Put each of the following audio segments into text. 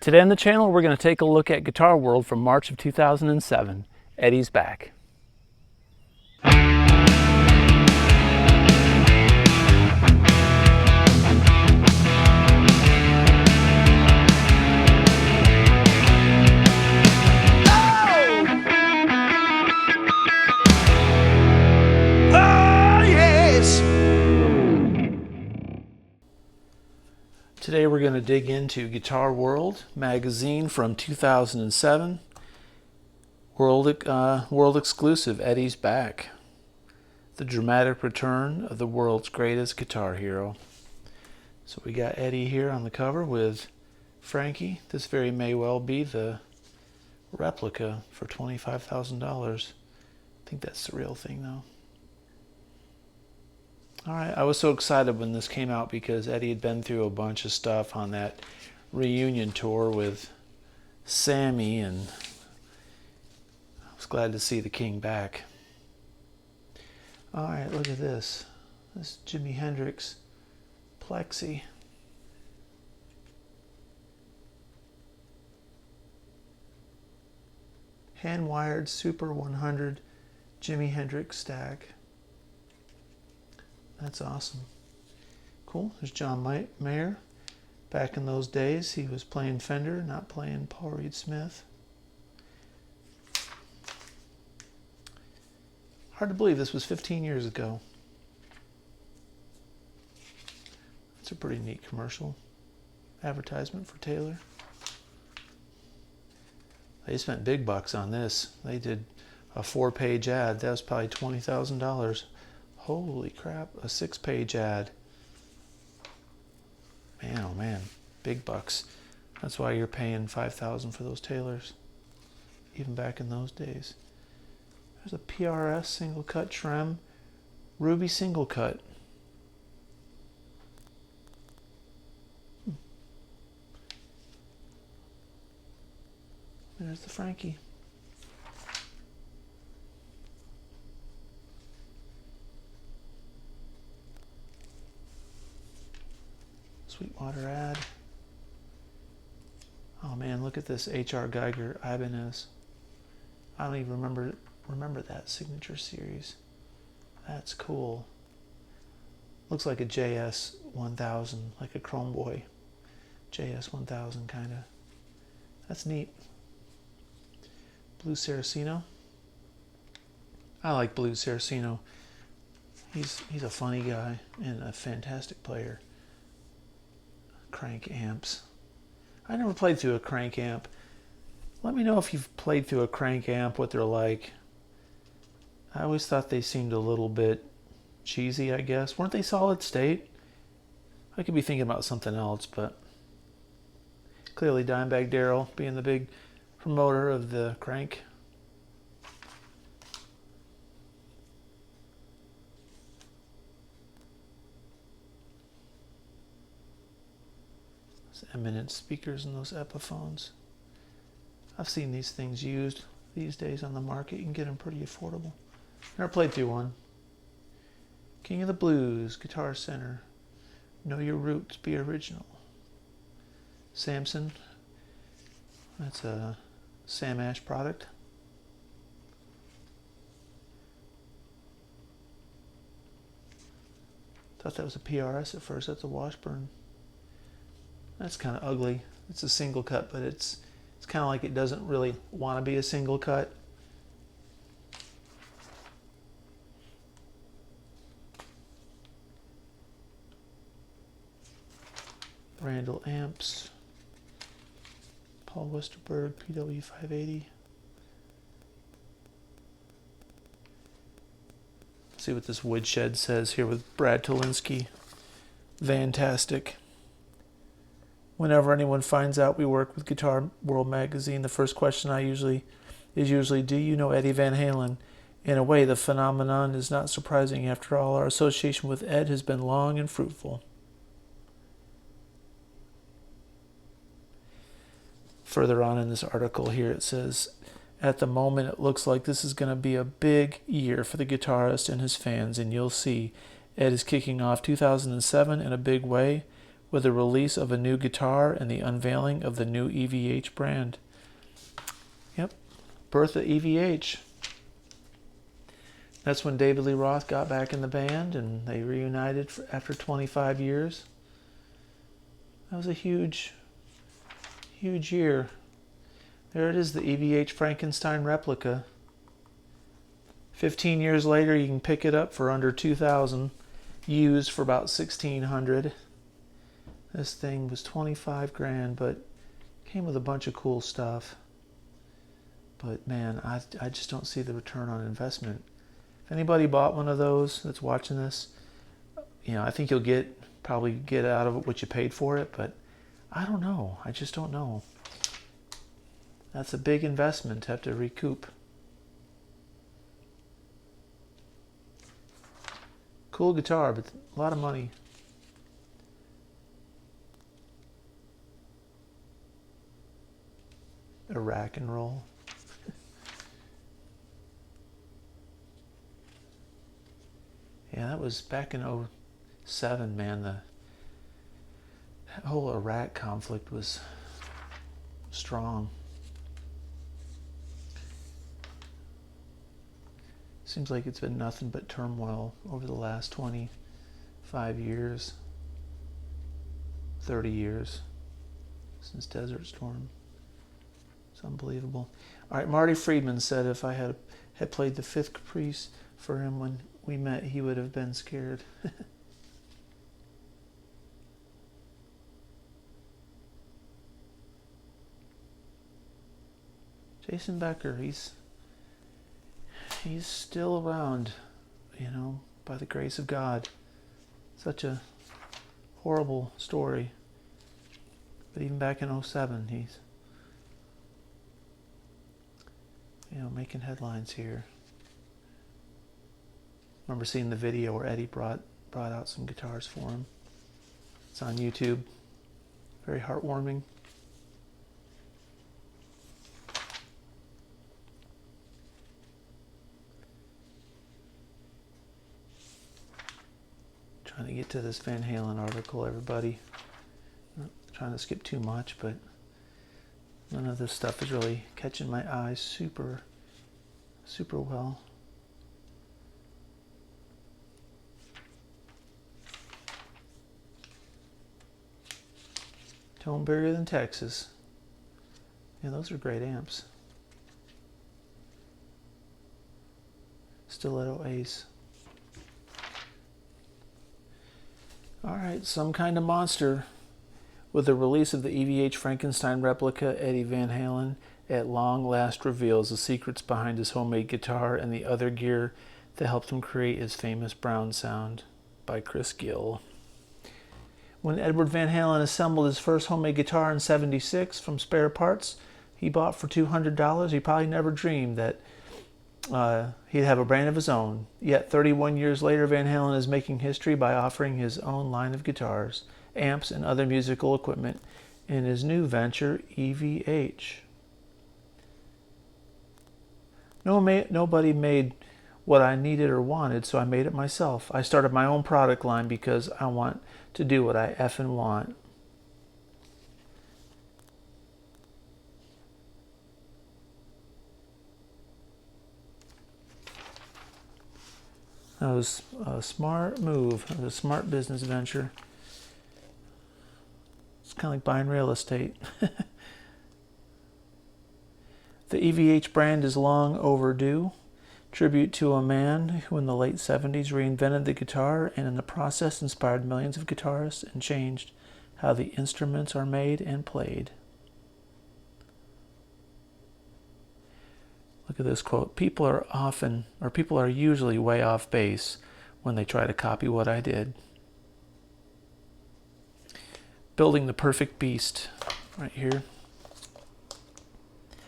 Today on the channel, we're going to take a look at Guitar World from March of 2007. Eddie's back. Today we're going to dig into Guitar World magazine from 2007. World exclusive, Eddie's back. The dramatic return of the world's greatest guitar hero. So we got Eddie here on the cover with Frankie. This very may well be the replica for $25,000. I think that's the real thing though. Alright, I was so excited when this came out because Eddie had been through a bunch of stuff on that reunion tour with Sammy, and I was glad to see the King back. Alright, look at this. This is Jimi Hendrix Plexi. Hand-wired Super 100 Jimi Hendrix stack. That's awesome. Cool. There's John Mayer. Back in those days, he was playing Fender, not playing Paul Reed Smith. Hard to believe this was 15 years ago. That's a pretty neat commercial. Advertisement for Taylor. They spent big bucks on this. They did a 4-page ad. That was probably $20,000. Holy crap, a 6-page ad. Man, oh man, big bucks. That's why you're paying $5,000 for those Taylors, even back in those days. There's a PRS single cut trem, Ruby single cut. There's the Frankie. Sweetwater ad. Oh man, look at this H.R. Geiger Ibanez. I don't even remember that signature series. That's cool. Looks like a JS 1000, like a Chrome Boy JS 1000 kind of. That's neat. Blue Saraceno. I like Blue Saraceno. He's a funny guy and a fantastic player. Crank amps. I never played through a crank amp. Let me know if you've played through a crank amp, what they're like. I always thought they seemed a little bit cheesy, I guess. Weren't they solid state? I could be thinking about something else, but clearly Dimebag Darrell being the big promoter of the crank. Eminent speakers and those Epiphones. I've seen these things used these days on the market. You can get them pretty affordable. Never played through one. King of the Blues, Guitar Center. Know Your Roots, Be Original. Samson. That's a Sam Ash product. Thought that was a PRS at first. That's a Washburn. That's kind of ugly. It's a single cut, but it's kind of like it doesn't really want to be a single cut. Randall amps. Paul Westerberg PW580. Let's see what this woodshed says here with Brad Tolinski. Fantastic. Whenever anyone finds out we work with Guitar World magazine, the first question is usually, do you know Eddie Van Halen? In a way, the phenomenon is not surprising. After all, our association with Ed has been long and fruitful. Further on in this article here, it says, at the moment, it looks like this is going to be a big year for the guitarist and his fans, and you'll see Ed is kicking off 2007 in a big way with the release of a new guitar and the unveiling of the new EVH brand. Yep, birth of EVH. That's when David Lee Roth got back in the band and they reunited after 25 years. That was a huge, huge year. There it is, the EVH Frankenstein replica. 15 years later, you can pick it up for under $2,000, used for about $1,600. This thing was 25 grand, but came with a bunch of cool stuff. But man, I just don't see the return on investment. If anybody bought one of those that's watching this, I think you'll probably get out of it what you paid for it, but I don't know. I just don't know. That's a big investment to have to recoup. Cool guitar, but a lot of money. A rack and roll. Yeah, that was back in 07, man. That whole Iraq conflict was strong. Seems like it's been nothing but turmoil over the last 25 years, 30 years since Desert Storm. It's unbelievable. All right, Marty Friedman said if I had played the Fifth Caprice for him when we met, he would have been scared. Jason Becker, he's still around, by the grace of God. Such a horrible story. But even back in 07, he's making headlines here. Remember seeing the video where Eddie brought out some guitars for him. It's on YouTube. Very heartwarming. Trying to get to this Van Halen article, everybody. Not trying to skip too much, but none of this stuff is really catching my eyes super well. Tone bigger than Texas. Yeah, those are great amps. Stiletto Ace. Alright, some kind of monster. With the release of the EVH Frankenstein replica, Eddie Van Halen at long last reveals the secrets behind his homemade guitar and the other gear that helped him create his famous Brown sound, by Chris Gill. When Edward Van Halen assembled his first homemade guitar in '76 from spare parts he bought for $200, he probably never dreamed that he'd have a brand of his own. Yet 31 years later, Van Halen is making history by offering his own line of guitars, amps, and other musical equipment in his new venture, EVH. Nobody made what I needed or wanted, so I made it myself. I started my own product line because I want to do what I effing want. That was a smart move. It was a smart business venture. It's kind of like buying real estate. The EVH brand is long overdue. Tribute to a man who in the late 70s reinvented the guitar and in the process inspired millions of guitarists and changed how the instruments are made and played. Look at this quote. People are usually way off base when they try to copy what I did. Building the perfect beast, right here.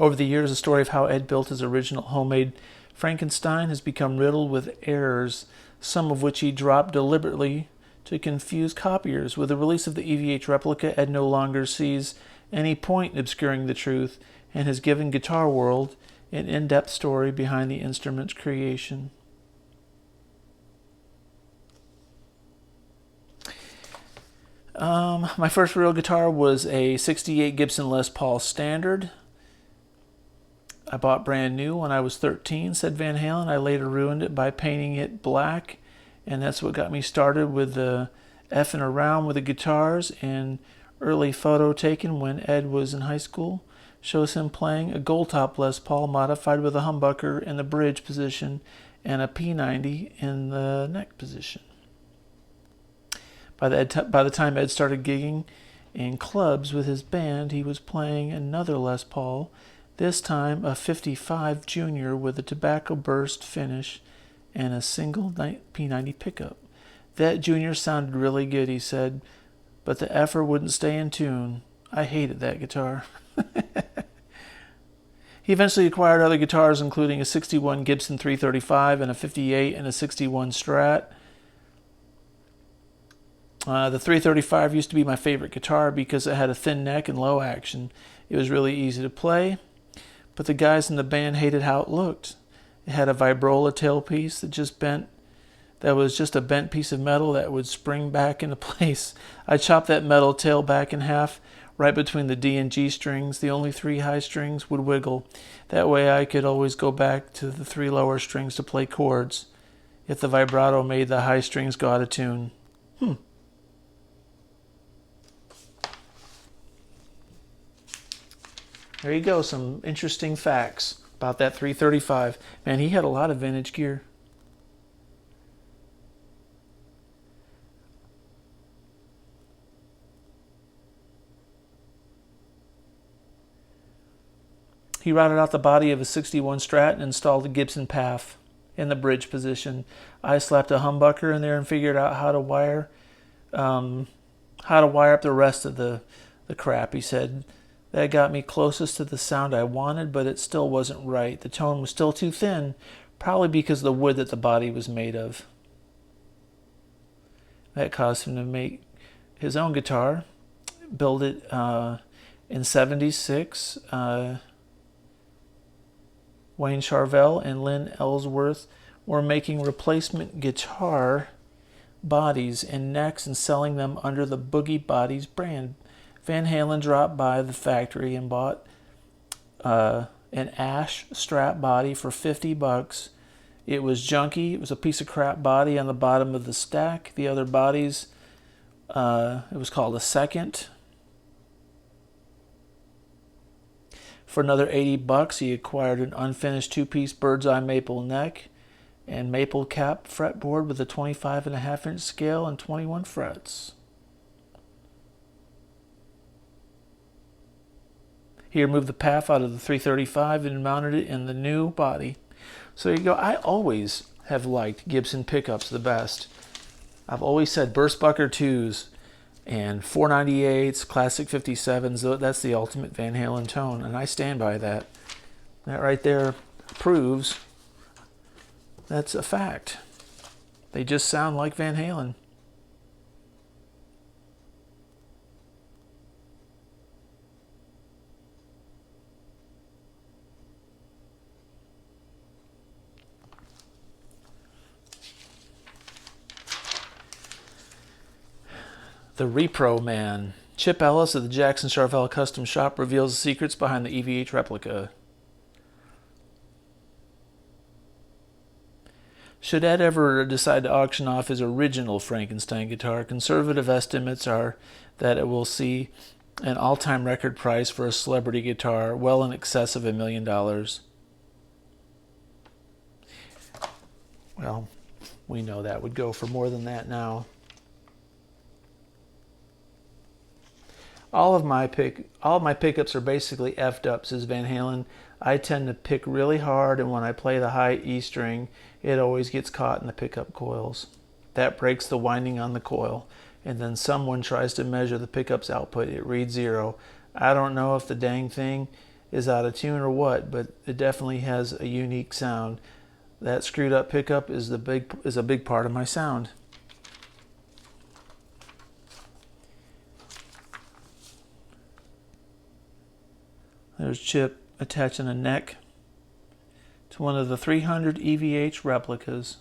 Over the years, the story of how Ed built his original homemade Frankenstein has become riddled with errors, some of which he dropped deliberately to confuse copiers. With the release of the EVH replica, Ed no longer sees any point in obscuring the truth and has given Guitar World an in-depth story behind the instrument's creation. My first real guitar was a 68 Gibson Les Paul Standard. I bought brand new when I was 13, said Van Halen. I later ruined it by painting it black, and that's what got me started with the effing around with the guitars. And early photo taken when Ed was in high school shows him playing a gold top Les Paul modified with a humbucker in the bridge position and a P90 in the neck position. By the time Ed started gigging in clubs with his band, he was playing another Les Paul, this time a 55 Junior with a tobacco burst finish and a single P90 pickup. That Junior sounded really good, he said, but the effer wouldn't stay in tune. I hated that guitar. He eventually acquired other guitars, including a 61 Gibson 335 and a 58 and a 61 Strat. The 335 used to be my favorite guitar because it had a thin neck and low action. It was really easy to play, but the guys in the band hated how it looked. It had a vibrola tailpiece that was just a bent piece of metal that would spring back into place. I chopped that metal tail back in half, right between the D and G strings. The only 3 high strings would wiggle. That way I could always go back to the 3 lower strings to play chords if the vibrato made the high strings go out of tune. There you go, some interesting facts about that 335. Man, he had a lot of vintage gear. He routed out the body of a 61 Strat and installed a Gibson PAF in the bridge position. I slapped a humbucker in there and figured out how to wire up the rest of the crap. He said, that got me closest to the sound I wanted, but it still wasn't right. The tone was still too thin, probably because of the wood that the body was made of. That caused him to make his own guitar, build it in '76. Wayne Charvel and Lynn Ellsworth were making replacement guitar bodies and necks and selling them under the Boogie Bodies brand. Van Halen dropped by the factory and bought an ash Strat body for $50. It was junky. It was a piece of crap body on the bottom of the stack. The other bodies, it was called a second. For another $80, he acquired an unfinished 2-piece bird's eye maple neck and maple cap fretboard with a 25.5-inch scale and 21 frets. He removed the PAF out of the 335 and mounted it in the new body. So there you go. I always have liked Gibson pickups the best. I've always said Burstbucker 2s and 498s, classic 57s, that's the ultimate Van Halen tone, and I stand by that. That right there proves that's a fact. They just sound like Van Halen. The Repro Man. Chip Ellis of the Jackson Charvel Custom Shop reveals the secrets behind the EVH replica. Should Ed ever decide to auction off his original Frankenstein guitar, conservative estimates are that it will see an all-time record price for a celebrity guitar well in excess of $1 million. Well, we know that would go for more than that now. All of my pickups are basically effed up, says Van Halen. I tend to pick really hard, and when I play the high E string, it always gets caught in the pickup coils. That breaks the winding on the coil, and then someone tries to measure the pickup's output. It reads 0. I don't know if the dang thing is out of tune or what, but it definitely has a unique sound. That screwed up pickup is a big part of my sound. There's Chip attaching a neck to one of the 300 EVH replicas.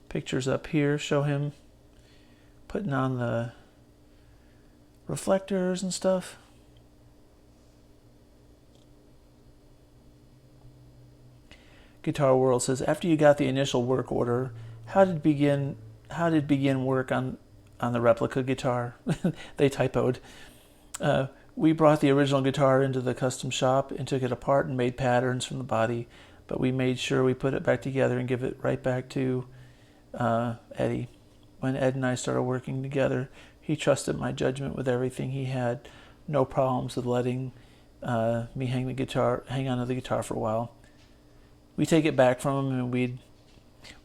Pictures up here show him putting on the reflectors and stuff. Guitar World says, after you got the initial work order, how did begin work on the replica guitar? They typoed. We brought the original guitar into the custom shop and took it apart and made patterns from the body, but we made sure we put it back together and give it right back to Eddie. When Ed and I started working together, he trusted my judgment with everything. He had no problems with letting me hang on to the guitar for a while. We take it back from him and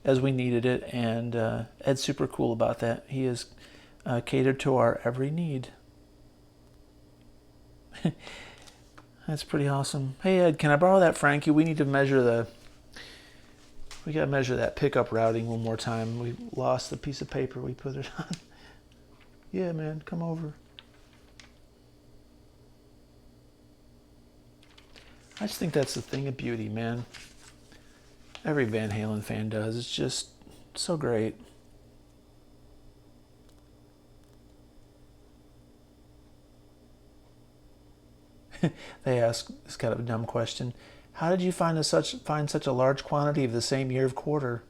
as we needed it, and Ed's super cool about that. He has catered to our every need. That's pretty awesome. Hey Ed, can I borrow that Frankie? We need to measure we gotta measure that pickup routing one more time. We lost the piece of paper we put it on. Yeah, man, come over. I just think that's the thing of beauty, man. Every Van Halen fan does. It's just so great. They ask, it's kind of a dumb question, how did you find such a large quantity of the same year of quarter?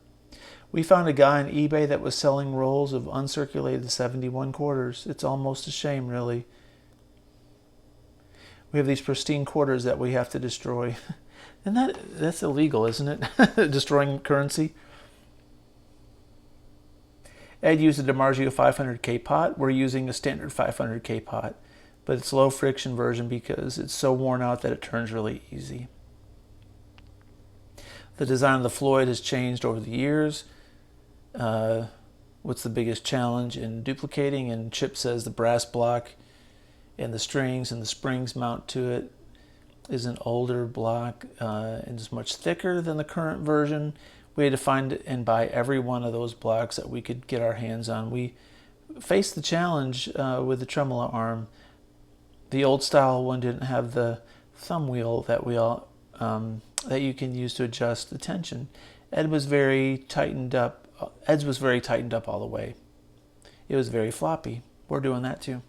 We found a guy on eBay that was selling rolls of uncirculated 71 quarters. It's almost a shame, really. We have these pristine quarters that we have to destroy. And that's illegal, isn't it? Destroying currency. Ed used a DiMarzio 500K pot. We're using a standard 500K pot, but it's low friction version because it's so worn out that it turns really easy. The design of the Floyd has changed over the years. What's the biggest challenge in duplicating? And Chip says the brass block and the strings and the springs mount to it is an older block and is much thicker than the current version. We had to find and buy every one of those blocks that we could get our hands on. We faced the challenge with the tremolo arm. The old style one didn't have the thumb wheel that that you can use to adjust the tension. Ed's was very tightened up all the way. It was very floppy. We're doing that too.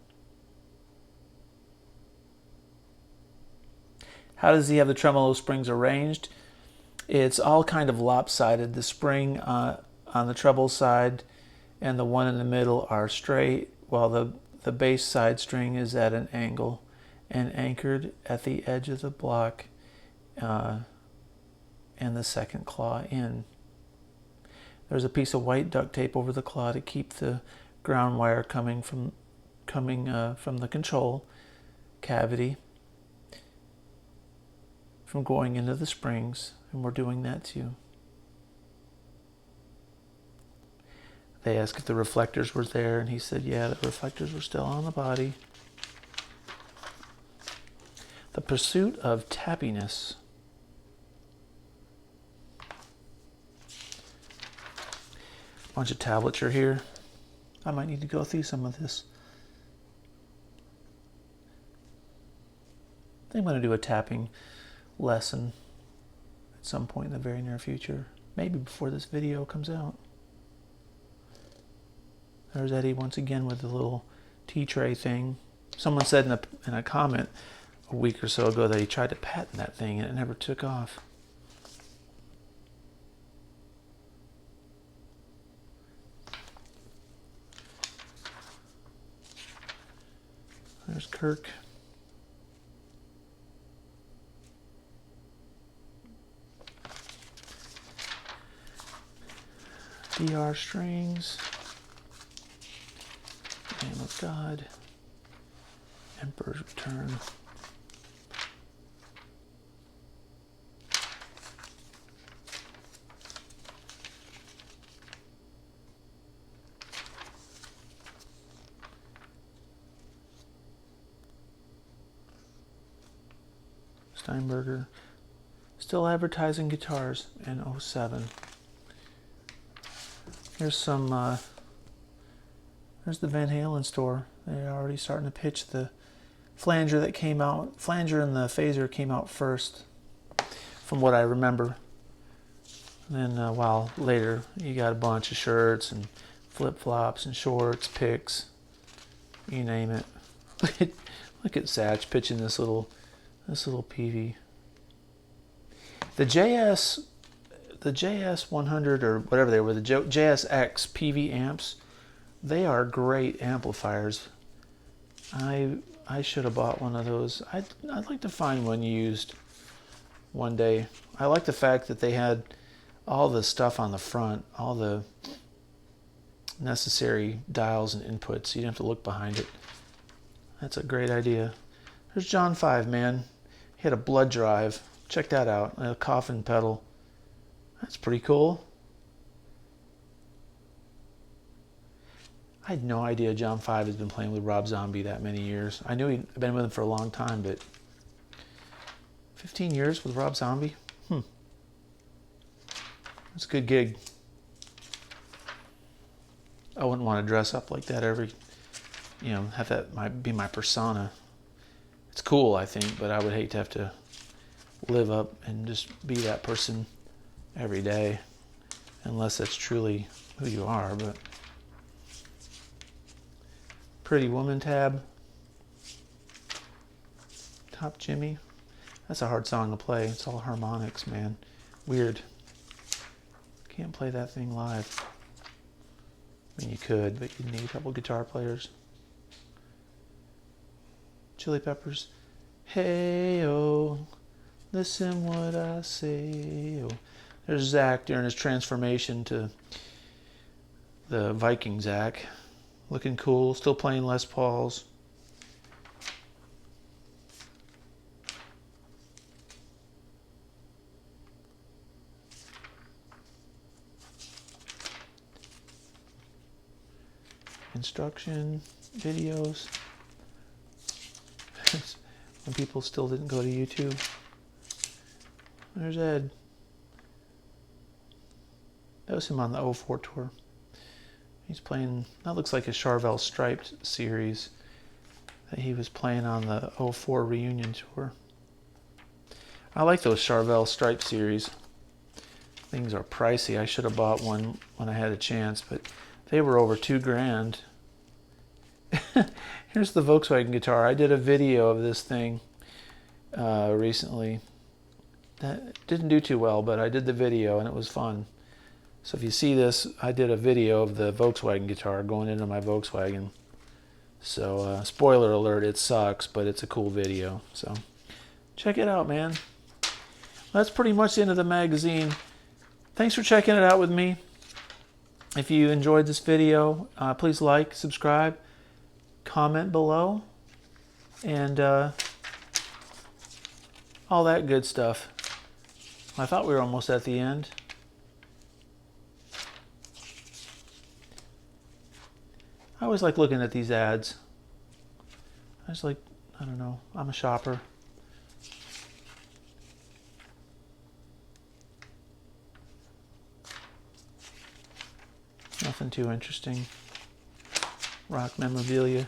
How does he have the tremolo springs arranged? It's all kind of lopsided. The spring on the treble side and the one in the middle are straight, while the bass side string is at an angle and anchored at the edge of the block and the second claw in. There's a piece of white duct tape over the claw to keep the ground wire coming from the control cavity from going into the springs, and we're doing that too. They asked if the reflectors were there, and he said, yeah, the reflectors were still on the body. The pursuit of tappiness. Bunch of tablature here. I might need to go through some of this. I think I'm going to do a tapping lesson at some point in the very near future. Maybe before this video comes out. There's Eddie once again with the little tea tray thing. Someone said in a comment a week or so ago that he tried to patent that thing and it never took off. There's Kirk. DR strings. Name of God. Emperor's Return. Steinberger. Still advertising guitars in 07. Here's some, there's the Van Halen store. They're already starting to pitch the flanger that came out. Flanger and the phaser came out first, from what I remember. And then a while later, you got a bunch of shirts and flip-flops and shorts, picks, you name it. Look at Satch pitching this little PV. The JS 100 or whatever they were, the JSX PV amps, they are great amplifiers. I should have bought one of those. I'd like to find one used one day. I like the fact that they had all the stuff on the front, all the necessary dials and inputs. You don't have to look behind it. That's a great idea. There's John 5, man. He had a blood drive. Check that out. A coffin pedal. That's pretty cool. I had no idea John 5 has been playing with Rob Zombie that many years. I knew he'd been with him for a long time, but 15 years with Rob Zombie? That's a good gig. I wouldn't want to dress up like that have that be my persona. It's cool, I think, but I would hate to have to live up and just be that person every day, unless that's truly who you are. But Pretty Woman tab. Top Jimmy. That's a hard song to play. It's all harmonics, man. Weird. Can't play that thing live. I mean, you could, but you'd need a couple guitar players. Chili Peppers. Hey-oh, listen what I say. Oh. There's Zach during his transformation to the Viking Zach. Looking cool, still playing Les Pauls. Instruction videos. When people still didn't go to YouTube. There's Ed. That was him on the 04 tour. He's playing, that looks like a Charvel Striped series that he was playing on the 04 reunion tour. I like those Charvel Striped series. Things are pricey. I should have bought one when I had a chance, but they were over $2,000. Here's the Volkswagen guitar. I did a video of this thing recently. That didn't do too well, but I did the video and it was fun. So if you see this, I did a video of the Volkswagen guitar going into my Volkswagen. So spoiler alert, it sucks, but it's a cool video. So check it out, man. That's pretty much the end of the magazine. Thanks for checking it out with me. If you enjoyed this video, please like, subscribe, comment below, and all that good stuff. I thought we were almost at the end. I always like looking at these ads. I just like, I don't know, I'm a shopper. Nothing too interesting. Rock memorabilia.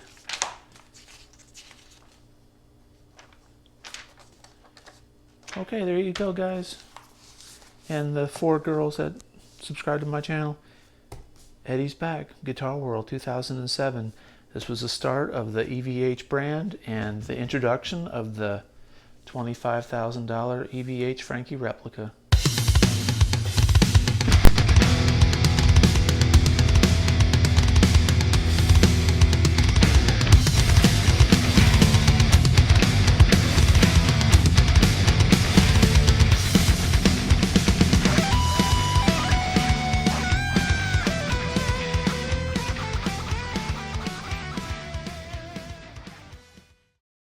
Okay, there you go, guys. And the 4 girls that subscribe to my channel. Eddie's back. Guitar World 2007. This was the start of the EVH brand and the introduction of the $25,000 EVH Frankie replica.